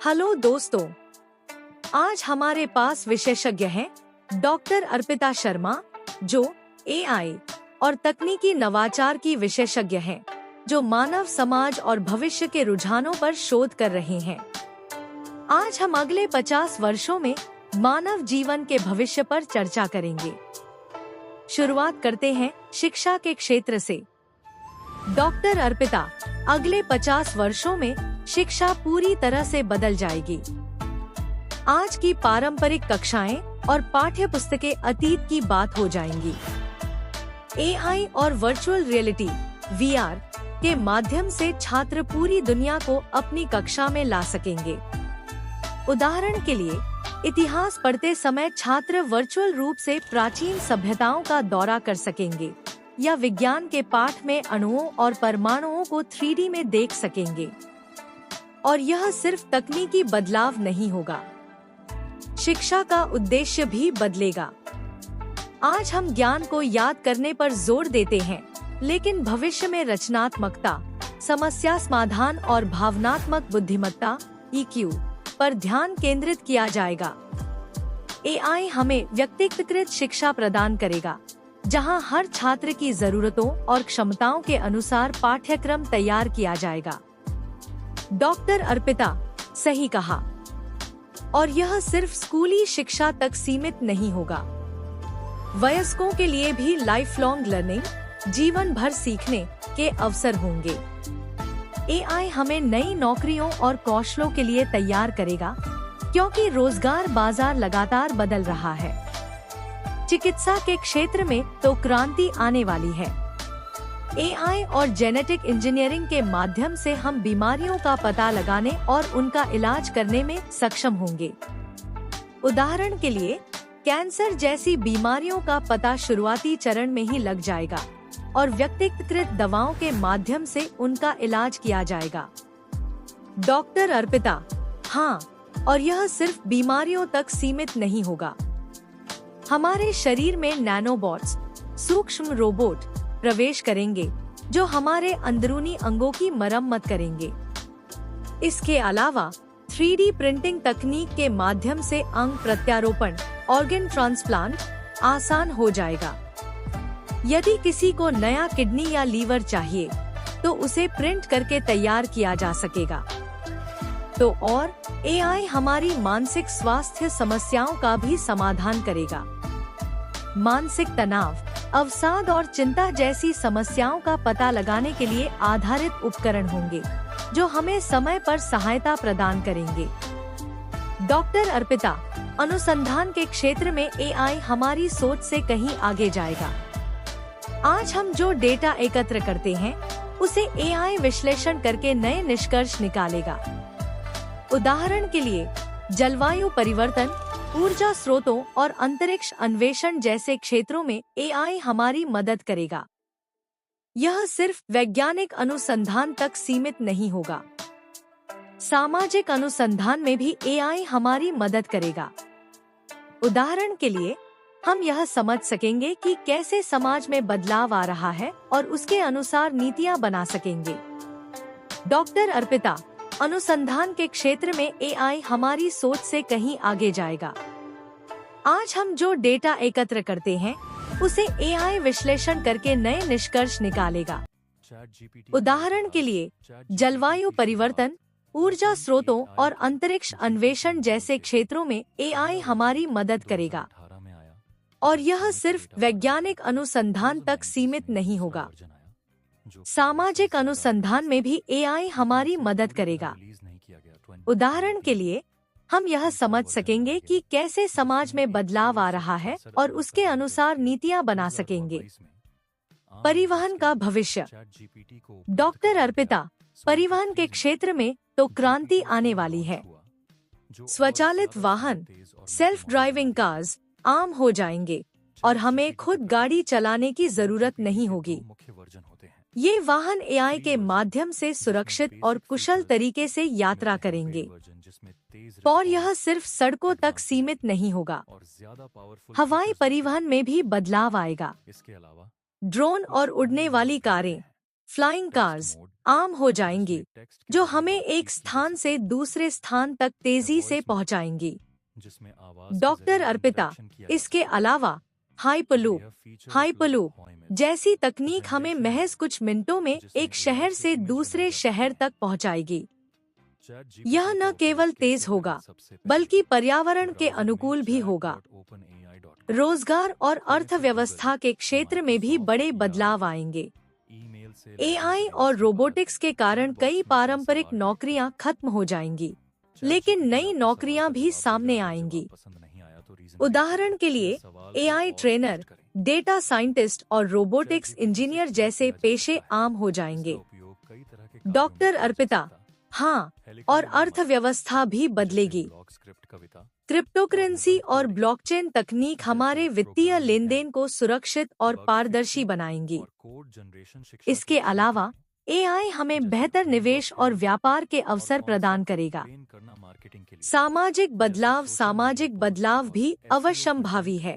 Hello दोस्तों, आज हमारे पास विशेषज्ञ हैं डॉक्टर अर्पिता शर्मा, जो एआई और तकनीकी नवाचार की विशेषज्ञ हैं, जो मानव समाज और भविष्य के रुझानों पर शोध कर रहे हैं। आज हम अगले 50 वर्षों में मानव जीवन के भविष्य पर चर्चा करेंगे। शुरुआत करते हैं शिक्षा के क्षेत्र से। डॉक्टर अर्पिता, अगले 50 वर्षों में शिक्षा पूरी तरह से बदल जाएगी। आज की पारंपरिक कक्षाएं और पाठ्य पुस्तकें अतीत की बात हो जाएंगी। एआई और वर्चुअल रियलिटी (वीआर) के माध्यम से छात्र पूरी दुनिया को अपनी कक्षा में ला सकेंगे। उदाहरण के लिए, इतिहास पढ़ते समय छात्र वर्चुअल रूप से प्राचीन सभ्यताओं का दौरा कर सकेंगे या विज्ञान के पाठ में अणुओं और परमाणुओं को 3D में देख सकेंगे। और यह सिर्फ तकनीकी बदलाव नहीं होगा, शिक्षा का उद्देश्य भी बदलेगा। आज हम ज्ञान को याद करने पर जोर देते हैं, लेकिन भविष्य में रचनात्मकता, समस्या समाधान और भावनात्मक बुद्धिमत्ता (EQ) पर ध्यान केंद्रित किया जाएगा। एआई हमें व्यक्तिगत शिक्षा प्रदान करेगा, जहां हर छात्र की जरूरतों और क्षमताओं के अनुसार पाठ्यक्रम तैयार किया जाएगा। डॉक्टर अर्पिता, सही कहा। और यह सिर्फ स्कूली शिक्षा तक सीमित नहीं होगा। वयस्कों के लिए भी लाइफ लॉन्ग लर्निंग, जीवन भर सीखने के अवसर होंगे। एआई हमें नई नौकरियों और कौशलों के लिए तैयार करेगा, क्योंकि रोजगार बाजार लगातार बदल रहा है। चिकित्सा के क्षेत्र में तो क्रांति आने वाली है। एआई और जेनेटिक इंजीनियरिंग के माध्यम से हम बीमारियों का पता लगाने और उनका इलाज करने में सक्षम होंगे। उदाहरण के लिए, कैंसर जैसी बीमारियों का पता शुरुआती चरण में ही लग जाएगा और व्यक्तिगत दवाओं के माध्यम से उनका इलाज किया जाएगा। डॉक्टर अर्पिता, हाँ, और यह सिर्फ बीमारियों तक सीमित नहीं होगा। हमारे शरीर में नैनोबॉट्स, सूक्ष्म रोबोट प्रवेश करेंगे, जो हमारे अंदरूनी अंगों की मरम्मत करेंगे। इसके अलावा 3D प्रिंटिंग तकनीक के माध्यम से अंग प्रत्यारोपण, ऑर्गन ट्रांसप्लांट आसान हो जाएगा। यदि किसी को नया किडनी या लीवर चाहिए, तो उसे प्रिंट करके तैयार किया जा सकेगा। तो और एआई हमारी मानसिक स्वास्थ्य समस्याओं का भी समाधान करेगा। मानसिक तनाव, अवसाद और चिंता जैसी समस्याओं का पता लगाने के लिए आधारित उपकरण होंगे, जो हमें समय पर सहायता प्रदान करेंगे। डॉक्टर अर्पिता, अनुसंधान के क्षेत्र में एआई हमारी सोच से कहीं आगे जाएगा। आज हम जो डेटा एकत्र करते हैं, उसे एआई विश्लेषण करके नए निष्कर्ष निकालेगा। उदाहरण के लिए, जलवायु परिवर्तन, ऊर्जा स्रोतों और अंतरिक्ष अन्वेषण जैसे क्षेत्रों में एआई हमारी मदद करेगा। यह सिर्फ वैज्ञानिक अनुसंधान तक सीमित नहीं होगा। सामाजिक अनुसंधान में भी एआई हमारी मदद करेगा। उदाहरण के लिए, हम यह समझ सकेंगे कि कैसे समाज में बदलाव आ रहा है और उसके अनुसार नीतियां बना सकेंगे। डॉक्टर अर्पिता, अनुसंधान के क्षेत्र में एआई हमारी सोच से कहीं आगे जाएगा। आज हम जो डेटा एकत्र करते हैं, उसे एआई विश्लेषण करके नए निष्कर्ष निकालेगा। उदाहरण के लिए, जलवायु परिवर्तन, ऊर्जा स्रोतों और अंतरिक्ष अन्वेषण जैसे क्षेत्रों में एआई हमारी मदद करेगा। और यह सिर्फ वैज्ञानिक अनुसंधान तक सीमित नहीं होगा। सामाजिक अनुसंधान में भी एआई हमारी मदद करेगा। उदाहरण के लिए, हम यह समझ सकेंगे कि कैसे समाज में बदलाव आ रहा है और उसके अनुसार नीतियां बना सकेंगे। परिवहन का भविष्य। डॉक्टर अर्पिता, परिवहन के क्षेत्र में तो क्रांति आने वाली है। स्वचालित वाहन, सेल्फ ड्राइविंग कार्स आम हो जाएंगे और हमें खुद गाड़ी चलाने की जरूरत नहीं होगी। ये वाहन एआई के माध्यम से सुरक्षित और कुशल तरीके से यात्रा करेंगे। और यह सिर्फ सड़कों तक सीमित नहीं होगा। हवाई परिवहन में भी बदलाव आएगा। ड्रोन और उड़ने वाली कारें, फ्लाइंग कार्स आम हो जाएंगी, जो हमें एक स्थान से दूसरे स्थान तक तेजी से पहुंचाएंगी। डॉक्टर अर्पिता, इसके अलावा हाइपरलूप जैसी तकनीक हमें महज कुछ मिनटों में एक शहर से दूसरे शहर तक पहुंचाएगी। यह न केवल तेज होगा, बल्कि पर्यावरण के अनुकूल भी होगा। रोजगार और अर्थव्यवस्था के क्षेत्र में भी बड़े बदलाव आएंगे। एआई और रोबोटिक्स के कारण कई पारंपरिक नौकरियां खत्म हो जाएंगी, लेकिन नई नौकरियां भी सामने आएंगी। उदाहरण के लिए, एआई ट्रेनर, डेटा साइंटिस्ट और रोबोटिक्स इंजीनियर जैसे पेशे आम हो जाएंगे। डॉक्टर अर्पिता, हाँ, और अर्थव्यवस्था भी बदलेगी। क्रिप्टोकरेंसी और ब्लॉकचेन तकनीक हमारे वित्तीय लेनदेन को सुरक्षित और पारदर्शी बनाएंगी। इसके अलावा एआई हमें बेहतर निवेश और व्यापार के अवसर प्रदान करेगा। सामाजिक बदलाव भी अवश्यंभावी है।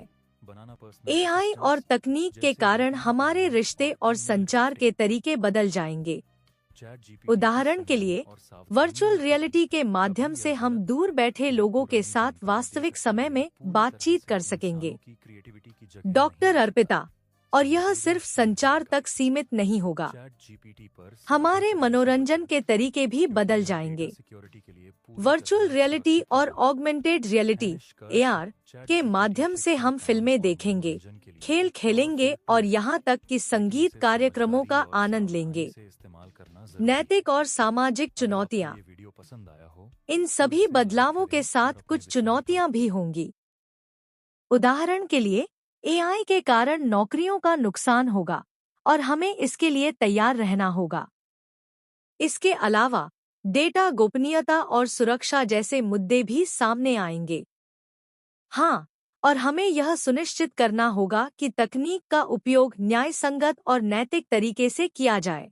एआई और तकनीक के कारण हमारे रिश्ते और संचार के तरीके बदल जाएंगे। उदाहरण के लिए, वर्चुअल रियलिटी के माध्यम से हम दूर बैठे लोगों के साथ वास्तविक समय में बातचीत कर सकेंगे। डॉक्टर अर्पिता, और यह सिर्फ संचार तक सीमित नहीं होगा। हमारे मनोरंजन के तरीके भी बदल जाएंगे। वर्चुअल रियलिटी और ऑगमेंटेड रियलिटी (एआर) के माध्यम से हम फिल्में देखेंगे, खेल खेलेंगे और यहाँ तक कि संगीत कार्यक्रमों का आनंद लेंगे। नैतिक और सामाजिक चुनौतियाँ। इन सभी बदलावों के साथ कुछ चुनौतियाँ भी होंगी। उदाहरण के लिए, एआई के कारण नौकरियों का नुकसान होगा और हमें इसके लिए तैयार रहना होगा। इसके अलावा डेटा गोपनीयता और सुरक्षा जैसे मुद्दे भी सामने आएंगे। हाँ, और हमें यह सुनिश्चित करना होगा कि तकनीक का उपयोग न्यायसंगत और नैतिक तरीके से किया जाए।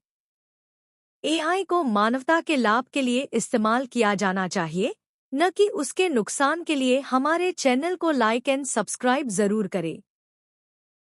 एआई को मानवता के लाभ के लिए इस्तेमाल किया जाना चाहिए, न कि उसके नुकसान के लिए। हमारे चैनल को लाइक एंड सब्सक्राइब जरूर करें।